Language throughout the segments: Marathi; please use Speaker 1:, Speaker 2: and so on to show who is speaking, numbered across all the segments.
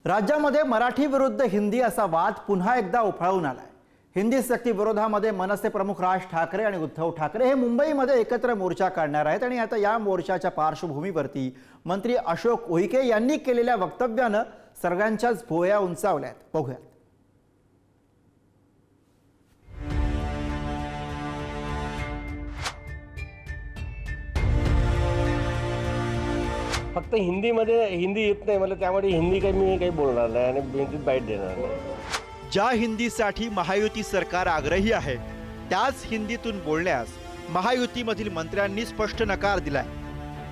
Speaker 1: राज्यामध्ये मराठी विरुद्ध हिंदी असा वाद पुन्हा एकदा उफाळून आलाय। हिंदी सक्ती विरोधामध्ये मनसे प्रमुख राज ठाकरे आणि उद्धव ठाकरे हे मुंबईमध्ये एकत्र मोर्चा काढणार आहेत आणि आता या मोर्चाच्या पार्श्वभूमीवरती मंत्री अशोक उईके यांनी केलेल्या वक्तव्यानं सर्वांच्याच भुवया उंचावल्यात। बघूया।
Speaker 2: फक्त हिंदी येत नाही मला, त्यामुळे हिंदी मी काही बोलणार नाही आणि हिंदीत बाईट देणार नाही।
Speaker 1: ज्या हिंदीसाठी महायुती सरकार आग्रही आहे त्याच हिंदीतून बोलण्यास महायुतीमधील मंत्र्यांनी स्पष्ट नकार दिलाय।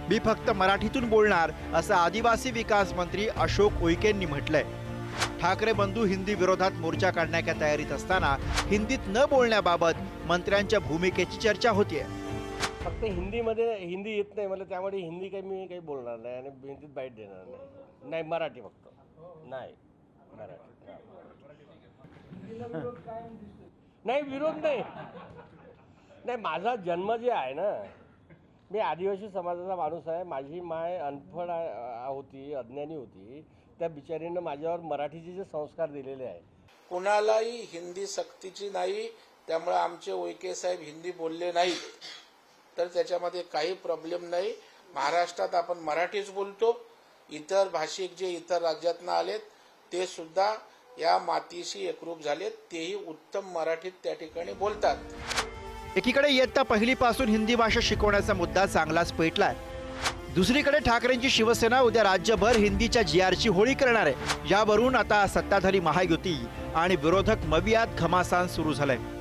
Speaker 1: मी फक्त मराठीतून बोलणार असं आदिवासी विकास मंत्री अशोक उईकेंनी म्हटलंय। ठाकरे बंधू हिंदी विरोधात मोर्चा काढण्याच्या तयारीत असताना हिंदीत न बोलण्याबाबत मंत्र्यांच्या भूमिकेची चर्चा होतीये।
Speaker 2: फक्त हिंदी येत नाही मला, त्यामुळे हिंदी मी काही बोलणार नाही आणि हिंदीत बाईट देणार नाही। मराठी फक्त नाही, मराठी नाही, विरोध नाही। माझा जन्म जे आहे ना, मी आदिवासी समाजाचा माणूस आहे। माझी माय अनपढ होती, अज्ञानी होती। त्या बिचारीनं माझ्यावर मराठीचे जे संस्कार दिलेले आहे।
Speaker 3: कुणालाही हिंदी सक्तीची नाही, त्यामुळे आमचे उईके साहेब हिंदी बोलले नाहीत तर त्याच्यामध्ये काही प्रॉब्लेम नाही। महाराष्ट्रात आपण मराठीच बोलतो। इतर भाषिक जे इतर राज्यातनं आलेत ते सुद्धा या मातीशी एकरूप झालेत, तेही उत्तम मराठीत त्या ठिकाणी बोलतात।
Speaker 1: एकीकडे इयत्ता पहिलीपासून हिंदी भाषा शिकवण्याचा मुद्दा चांगलाच पेटलाय। दुसरीकडे ठाकरेंची शिवसेना उद्या राज्यभर हिंदीच्या जीआरची होळी करणार आहे। यावरून आता सत्ताधारी महायुती आणि विरोधक मवियात घमासान सुरू झालंय।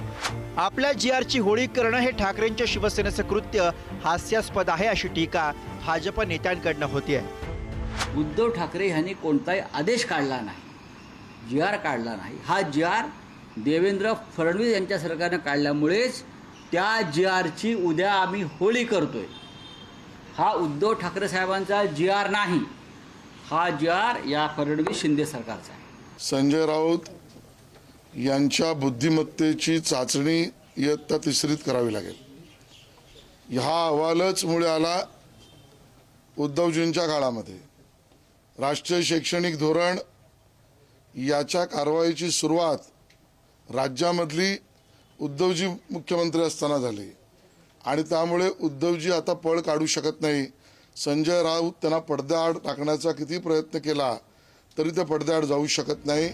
Speaker 1: आपल्या जीआरची होळी करणं हे ठाकरेंच्या शिवसेनेचं कृत्य हास्यास्पद आहे अशी टीका भाजप नेत्यांकडनं होतीये।
Speaker 4: उद्धव ठाकरे यांनी कोणताही आदेश काढला नाही, जीआर काढला नाही। हा जीआर देवेंद्र फडणवीस यांच्या सरकारने काढल्यामुळेच त्या जीआरची उद्या आम्ही होळी करतोय। हा उद्धव ठाकरे साहेबांचा जीआर नाही, हा जीआर या फडणवीस शिंदे सरकारचा आहे।
Speaker 5: संजय राऊत यांच्या बुद्धिमत्तेची चाचणी इयत्ता तिसरीत करावी लागेल। हा अहवालच मुळे आला उद्धवजींच्या काळामध्ये। राष्ट्रीय शैक्षणिक धोरण याच्या कारवाईची सुरुवात राज्यामधली उद्धवजी मुख्यमंत्री असताना झाली आणि त्यामुळे उद्धवजी आता पळ काढू शकत नाही। संजय राऊत त्यांना पडद्याआड टाकण्याचा किती प्रयत्न केला तरी ते पडद्याआड जाऊ शकत नाही।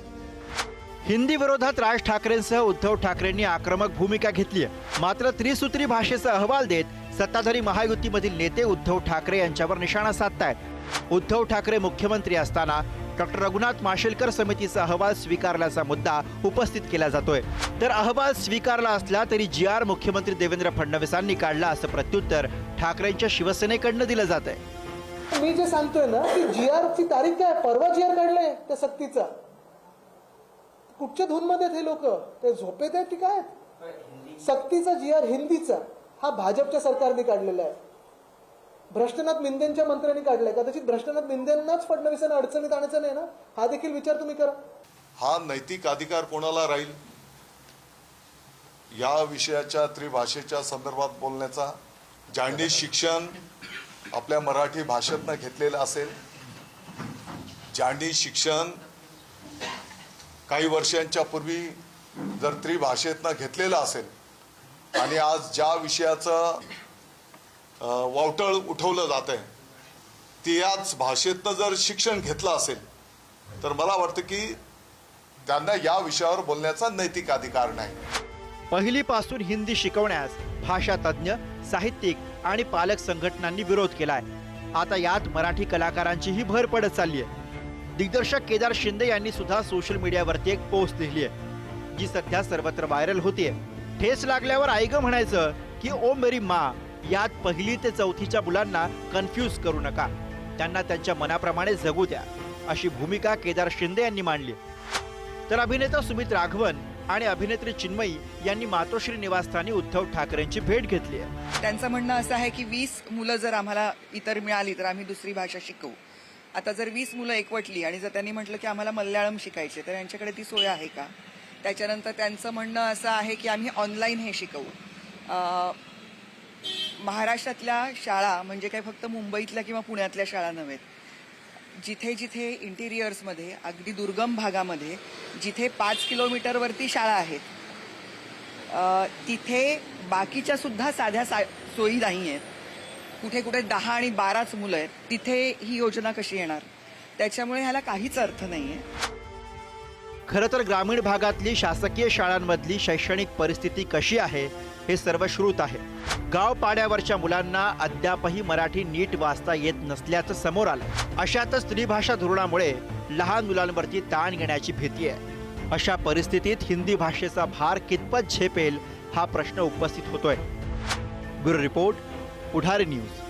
Speaker 1: हिंदी विरोधात राज ठाकरेंसह उद्धव ठाकरेंनी आक्रमक भूमिका घेतली आहे। मात्र त्रिसूत्री भाषेचा अहवाल देत सत्ताधारी महायुतीमधील नेते उद्धव ठाकरे यांच्यावर निशाणा साधतायत। उद्धव ठाकरे मुख्यमंत्री असताना डॉक्टर रघुनाथ माशेलकर समितीचा अहवाल स्वीकारल्याचा मुद्दा उपस्थित केला जातोय। तर अहवाल स्वीकारला असला तरी जीआर मुख्यमंत्री देवेंद्र फडणवीसांनी काढला असं प्रत्युत्तर ठाकरेंच्या शिवसेनेकडनं दिलं जात आहे।
Speaker 6: मी जे सांगतोय ना की जीआरची तारीख काय, परवा जीआर काढलाय त्या सक्तीचा। कुठच्या धूनमध्ये हे लोक ते झोपेत आहेत की काय? सक्तीचा जीआर हिंदीचा हा भाजपच्या सरकारने काढलेला आहे। भ्रष्टनाथ मिंदेंच्या मंत्र्यांनी काढलाय। कदाचित भ्रष्टनाथ मिंदेंनाच फडणवीसांना अडचणीत आणायचं नाही ना, हा देखील विचार तुम्ही करा।
Speaker 7: हा नैतिक अधिकार कोणाला राहील या विषयाच्या त्रिभाषेच्या संदर्भात बोलण्याचा? ज्यांनी शिक्षण आपल्या मराठी भाषेतनं घेतलेलं असेल, ज्यांनी शिक्षण काही वर्षांच्या पूर्वी जर त्रिभाषेतनं घेतलेलं असेल आणि आज ज्या विषयाचं वावटळ उठवलं जात आहे त्याच भाषेतनं जर शिक्षण घेतलं असेल तर मला वाटतं की त्यांना या विषयावर बोलण्याचा नैतिक अधिकार नाही।
Speaker 1: पहिलीपासून हिंदी शिकवण्यास भाषा तज्ज्ञ, साहित्यिक आणि पालक संघटनांनी विरोध केलाय। आता यात मराठी कलाकारांचीही भर पडत चालली आहे। दिग्दर्शक केदार शिंदे यांनी सुद्धा सोशल मीडियावरती एक पोस्ट लिहिली आहे जी सध्या सर्वत्र व्हायरल होतीये। ठेस लागल्यावर आईग म्हणायचं की ओ मेरी माँ, यात पहिली ते चौथीच्या मुलांना कन्फ्यूज करू नका, त्यांना त्यांच्या मनाप्रमाणे जगू द्या, अशी भूमिका केदार शिंदे यांनी मांडली। तर अभिनेता सुमित राघवन आणि अभिनेत्री चिन्मयी यांनी मातोश्री निवासस्थानी उद्धव ठाकरेंची भेट घेतली आहे।
Speaker 8: त्यांचं म्हणणं असं आहे की 20 मुलं जर आम्हाला इतर मिळाली तर आम्ही दुसरी भाषा शिकवू। आता जर 20 मुलं एकवटली आणि जर त्यांनी म्हटलं की आम्हाला मल्याळम शिकायचे तर यांच्याकडे ती सोय आहे का? त्याच्यानंतर त्यांचं म्हणणं असं आहे की आम्ही ऑनलाईन हे शिकवू। महाराष्ट्रातल्या शाळा म्हणजे काय फक्त मुंबईतल्या किंवा पुण्यातल्या शाळा नव्हेत, जिथे जिथे इंटिरियर्समध्ये अगदी दुर्गम भागामध्ये जिथे 5 किलोमीटरवरती शाळा आहेत तिथे बाकीच्या सुद्धा साध्या सोयी नाही आहेत. कुठे कुठे 10 आणि 12च मुलं आहेत, तिथे ही योजना कशी येणार? त्याच्यामुळे ह्याला काहीच अर्थ नाहीये.
Speaker 1: खरं तर ग्रामीण भागातली शासकीय शाळांमधली शैक्षणिक परिस्थिती कशी आहे हे सर्वश्रुत आहे. गाव पाड्यावरच्या मुलांना अद्यापही मराठी नीट वाचता येत नसल्याचं समोर आलं. अशातच त्रिभाषा धोरणामुळे लहान मुलांवरती ताण येण्याची भीती आहे. अशा परिस्थितीत हिंदी भाषेचा भार कितपत झेपेल हा प्रश्न उपस्थित होतोय. ब्युरो रिपोर्ट, पुढारी न्यूज.